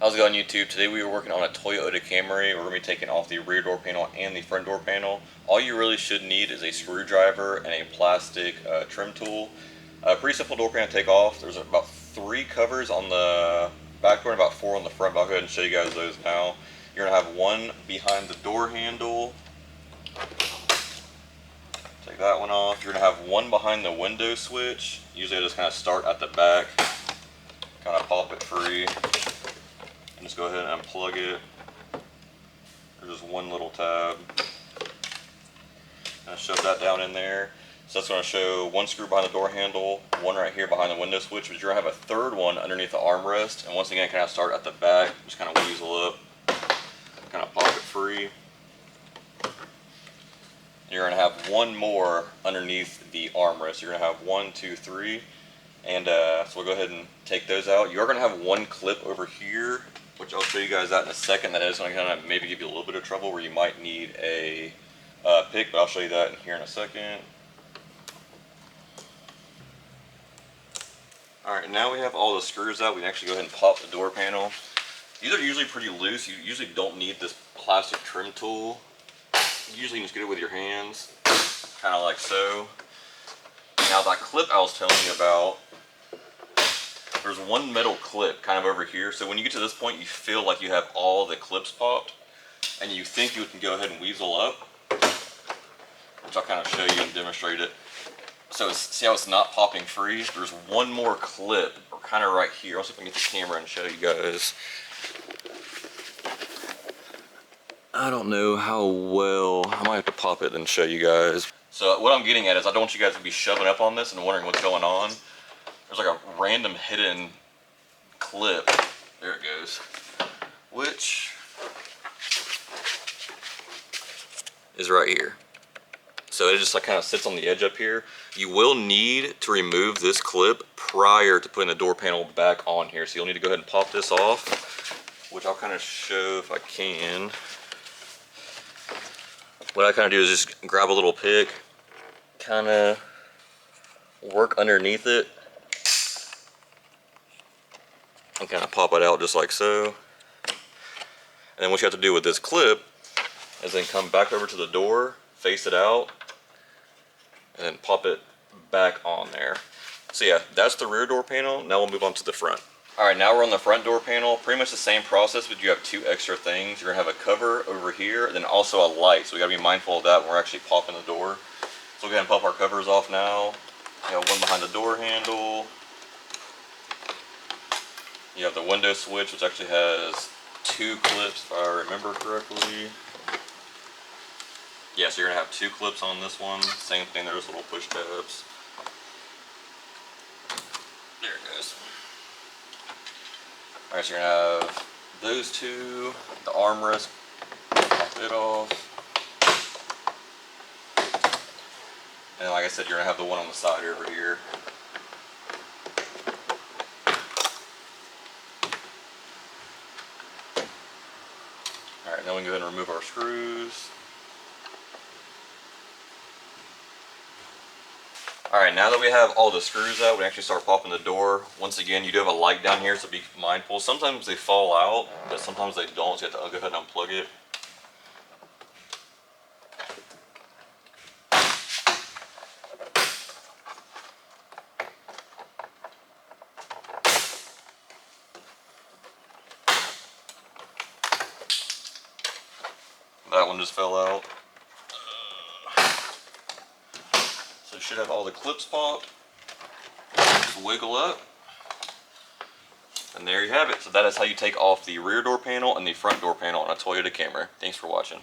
How's it going, YouTube? Today we were working on a Toyota Camry. We're going to be taking off the rear door panel and the front door panel. All you really should need is a screwdriver and a plastic trim tool. Pretty simple door panel to take off. There's about 3 covers on the back door and about 4 on the front, but I'll go ahead and show you guys those now. You're going to have one behind the door handle. Take that one off. You're going to have one behind the window switch. Usually I just kind of start at the back, kind of pop it free. Just go ahead and unplug it. There's just one little tab. And shove that down in there. So that's going to show one screw behind the door handle, one right here behind the window switch, but you're going to have a third one underneath the armrest. And once again, kind of start at the back, just kind of weasel up, kind of pop it free. You're going to have one more underneath the armrest. You're going to have 1, 2, 3. And so we'll go ahead and take those out. You're going to have one clip over here, which I'll show you guys that in a second. That is going to kind of maybe give you a little bit of trouble where you might need a pick, but I'll show you that in here in a second. Alright, now we have all the screws out. We can actually go ahead and pop the door panel. These are usually pretty loose. You usually don't need this plastic trim tool. Usually you can just get it with your hands, kind of like so. Now that clip I was telling you about, there's one metal clip kind of over here, so when you get to this point you feel like you have all the clips popped and you think you can go ahead and weasel up, which I'll kind of show you and demonstrate it. So see how it's not popping free? There's one more clip kind of right here. I'll see if I can get the camera and show you guys. I don't know how well, I might have to pop it and show you guys. So what I'm getting at is I don't want you guys to be shoving up on this and wondering what's going on. There's like a random hidden clip, there it goes, which is right here. So it just like kind of sits on the edge up here. You will need to remove this clip prior to putting the door panel back on here. So you'll need to go ahead and pop this off, which I'll kind of show if I can. What I kind of do is just grab a little pick, kind of work underneath it, and kind of pop it out just like so. And then what you have to do with this clip is then come back over to the door, face it out, and then pop it back on there. So yeah, that's the rear door panel. Now we'll move on to the front. Alright, now we're on the front door panel. Pretty much the same process, but you have 2 extra things. You're going to have a cover over here, and then also a light. So we got to be mindful of that when we're actually popping the door. So we'll go ahead and pop our covers off now. You have one behind the door handle. You have the window switch, which actually has 2 clips if I remember correctly. Yeah, so you're going to have 2 clips on this one. Same thing, there's little push tabs. There it goes. Alright, so you're going to have those 2, the armrest, pop it off. And like I said, you're going to have the one on the side over here. Alright, now we can go ahead and remove our screws. Alright, now that we have all the screws out, we can actually start popping the door. Once again, you do have a light down here, so be mindful. Sometimes they fall out, but sometimes they don't, so you have to go ahead and unplug it. That one just fell out. So you should have all the clips popped. Just wiggle up. And there you have it. So that is how you take off the rear door panel and the front door panel on a Toyota Camry. Thanks for watching.